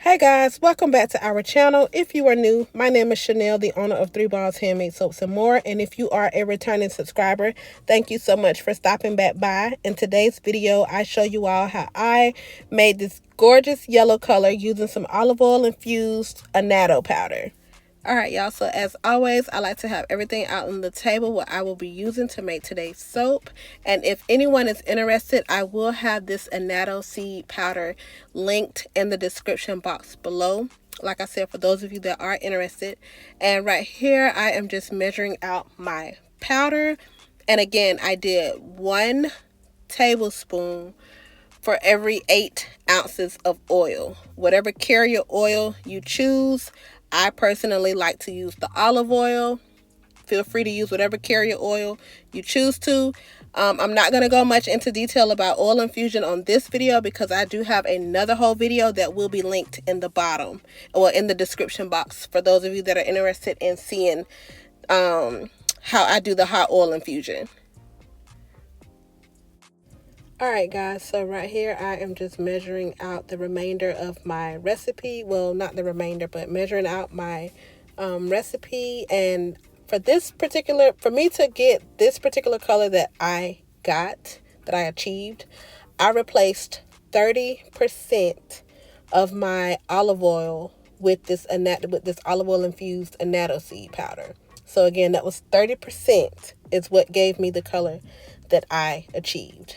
Hey guys, welcome back to our channel. If you are new, my name is Chanel, the owner of 3 Balls Handmade Soaps and More. And if you are a returning subscriber, thank you so much for stopping back by. In today's video, I show you all how I made this gorgeous yellow color using some olive oil infused annatto powder. Alright y'all, so as always, I like to have everything out on the table what I will be using to make today's soap. And if anyone is interested, I will have this annatto seed powder linked in the description box below. Like I said, for those of you that are interested. And right here, I am just measuring out my powder. And again, I did 1 tablespoon for every 8 ounces of oil. Whatever carrier oil you choose. I personally like to use the olive oil. Feel free to use whatever carrier oil you choose to. I'm not going to go much into detail about oil infusion on this video because I do have another whole video that will be linked in the bottom or in the description box for those of you that are interested in seeing how I do the hot oil infusion. Alright guys, so right here I am just measuring out the remainder of my recipe. Well, not the remainder, but measuring out my recipe. And for me to get this particular color that I got, that I achieved, I replaced 30% of my olive oil with this olive oil infused annatto seed powder. So again, that was 30% is what gave me the color that I achieved.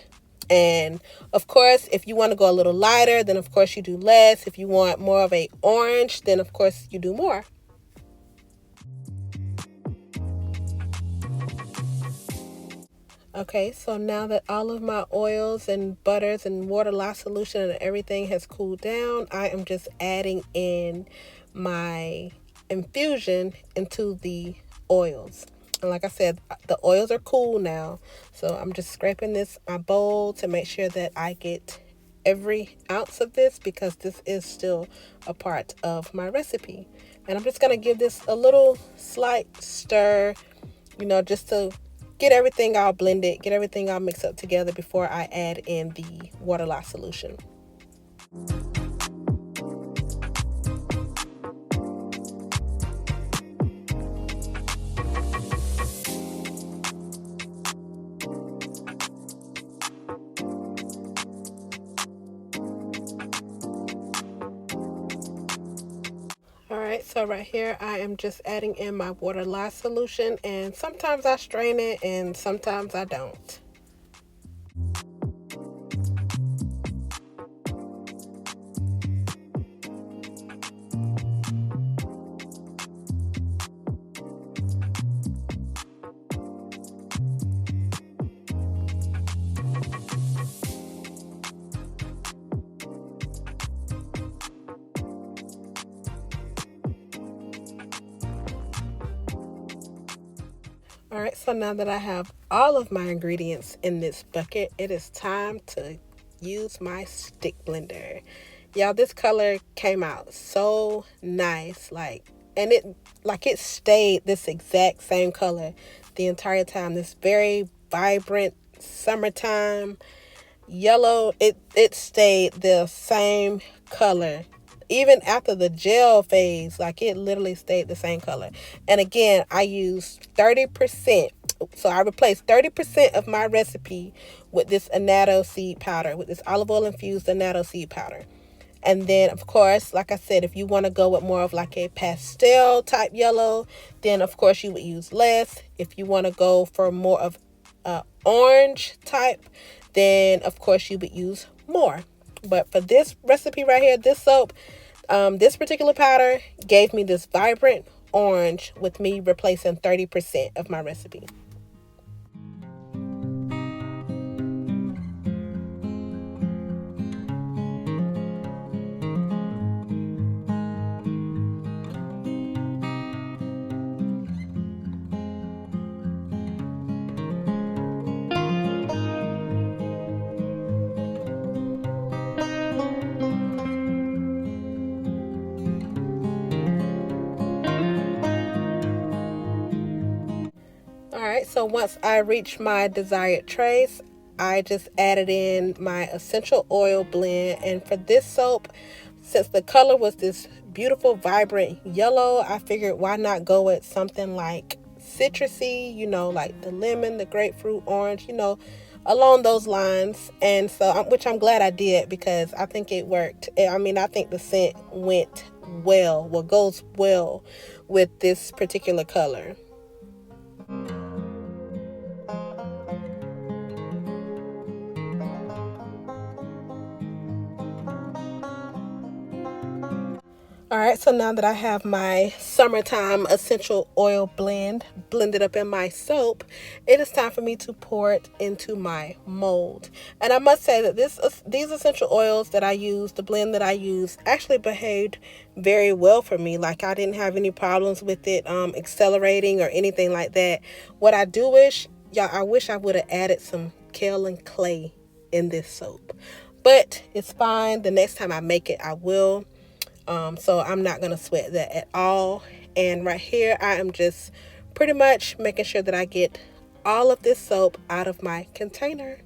And of course, if you want to go a little lighter, then of course you do less. If you want more of a orange, then of course you do more. Okay, so now that all of my oils and butters and water lye solution and everything has cooled down, I am just adding in my infusion into the oils. And like I said, the oils are cool now. So I'm just scraping my bowl to make sure that I get every ounce of this because this is still a part of my recipe. And I'm just going to give this a little slight stir, just to get everything all blended, get everything all mixed up together before I add in the water lye solution. Alright, so right here I am just adding in my water lye solution, and sometimes I strain it and sometimes I don't. Alright, so now that I have all of my ingredients in this bucket, it is time to use my stick blender. Y'all, this color came out so nice, and it stayed this exact same color the entire time. This very vibrant summertime yellow, it stayed the same color. Even after the gel phase, it literally stayed the same color. And again, I used 30%. So I replaced 30% of my recipe with this annatto seed powder, with this olive oil infused annatto seed powder. And then, of course, like I said, if you want to go with more of a pastel type yellow, then of course you would use less. If you want to go for more of orange type, then of course you would use more. But for this recipe right here, this soap, this particular powder gave me this vibrant orange with me replacing 30% of my recipe. Alright, so once I reach my desired trace, I just added in my essential oil blend. And for this soap, since the color was this beautiful, vibrant yellow, I figured why not go with something like citrusy, you know, like the lemon, the grapefruit, orange, you know, along those lines. And so, which I'm glad I did, because I think it worked. I mean, I think the scent went well, goes well with this particular color. All right, so now that I have my summertime essential oil blended up in my soap, it is time for me to pour it into my mold. And I must say that these essential oils that I use, the blend that I use, actually behaved very well for me. Like, I didn't have any problems with it accelerating or anything like that. What I do wish, y'all, I wish I would have added some kale and clay in this soap. But it's fine. The next time I make it, I will. So I'm not going to sweat that at all. And right here, I am just pretty much making sure that I get all of this soap out of my container.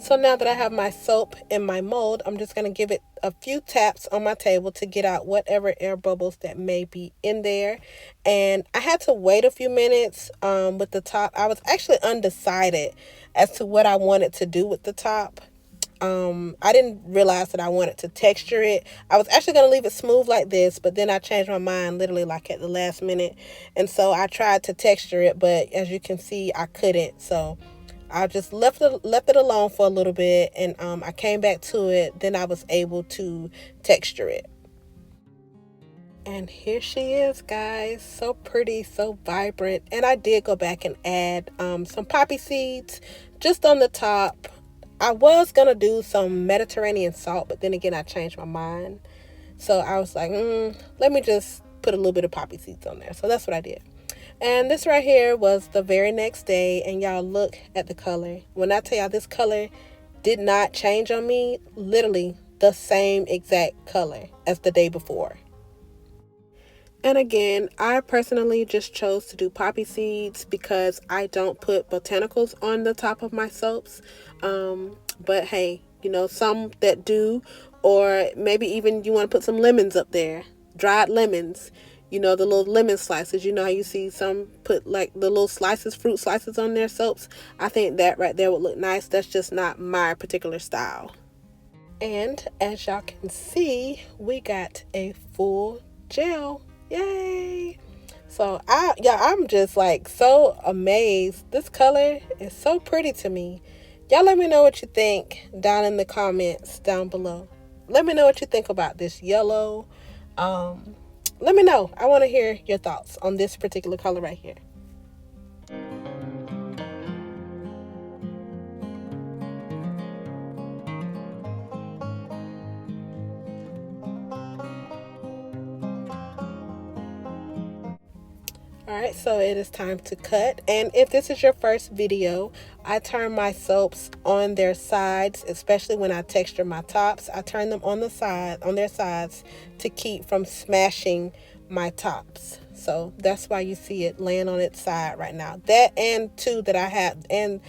So now that I have my soap in my mold, I'm just going to give it a few taps on my table to get out whatever air bubbles that may be in there. And I had to wait a few minutes with the top. I was actually undecided as to what I wanted to do with the top. I didn't realize that I wanted to texture it. I was actually going to leave it smooth like this, but then I changed my mind literally like at the last minute. And so I tried to texture it, but as you can see, I couldn't. So I just left it alone for a little bit, and I came back to it. Then I was able to texture it. And here she is, guys. So pretty, so vibrant. And I did go back and add some poppy seeds just on the top. I was going to do some Mediterranean salt, but then again, I changed my mind. So I was like, let me just put a little bit of poppy seeds on there. So that's what I did. And this right here was the very next day. And y'all, look at the color. When I tell y'all, this color did not change on me. Literally the same exact color as the day before. And again, I personally just chose to do poppy seeds because I don't put botanicals on the top of my soaps. But hey, you know, some that do, or maybe even you want to put some lemons up there, dried lemons, you know, the little lemon slices. You know how you see some put like the little slices, fruit slices on their soaps. I think that right there would look nice. That's just not my particular style. And as y'all can see, we got a full gel. Yay! So I'm just like so amazed. This color is so pretty to me. Y'all let me know what you think down in the comments down below. Let me know what you think about this yellow. Let me know. I want to hear your thoughts on this particular color right here. Alright, so it is time to cut. And if this is your first video, I turn my soaps on their sides, especially when I texture my tops. I turn them on their sides to keep from smashing my tops. So that's why you see it laying on its side right now. That and two that I have, and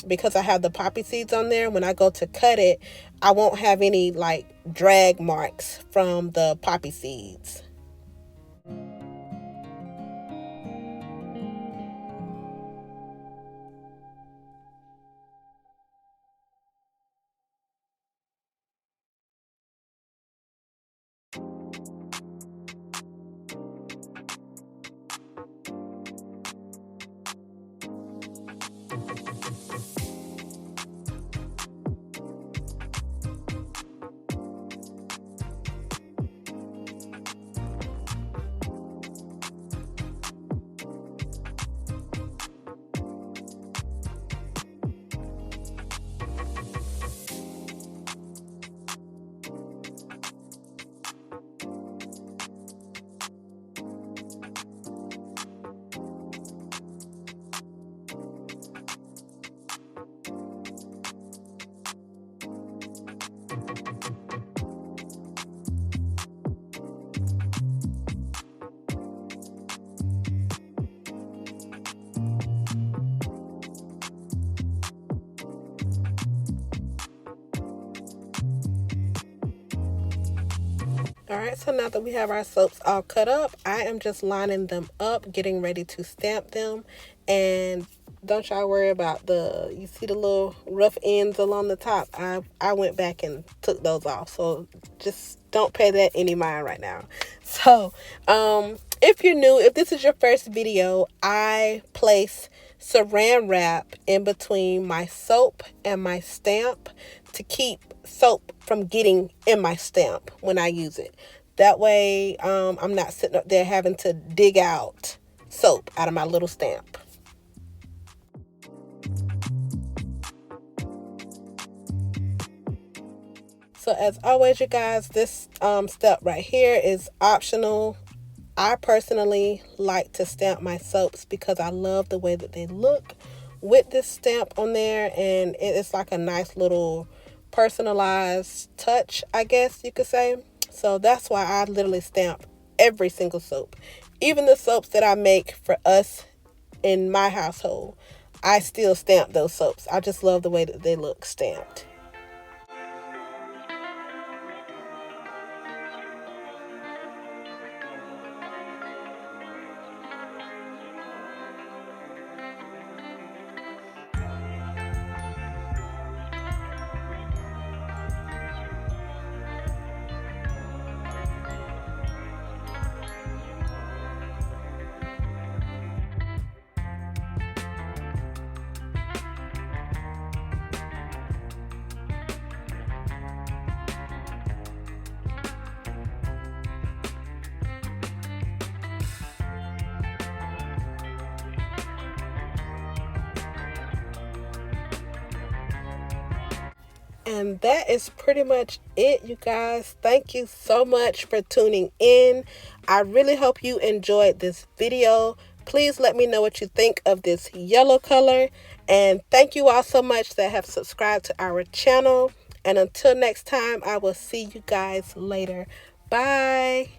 because I have the poppy seeds on there, when I go to cut it, I won't have any like drag marks from the poppy seeds. Alright, so now that we have our soaps all cut up, I am just lining them up, getting ready to stamp them. And don't y'all worry about you see the little rough ends along the top. I went back and took those off, so just don't pay that any mind right now. So if you're new, if this is your first video, I place saran wrap in between my soap and my stamp to keep soap from getting in my stamp when I use it. That way I'm not sitting up there having to dig out soap out of my little stamp. So as always, you guys, this step right here is optional. I personally like to stamp my soaps because I love the way that they look with this stamp on there, and it's like a nice little personalized touch, I guess you could say. So that's why I literally stamp every single soap. Even the soaps that I make for us in my household, I still stamp those soaps. I just love the way that they look stamped. And that is pretty much it, you guys. Thank you so much for tuning in. I really hope you enjoyed this video. Please let me know what you think of this yellow color. And thank you all so much that have subscribed to our channel. And until next time, I will see you guys later. Bye.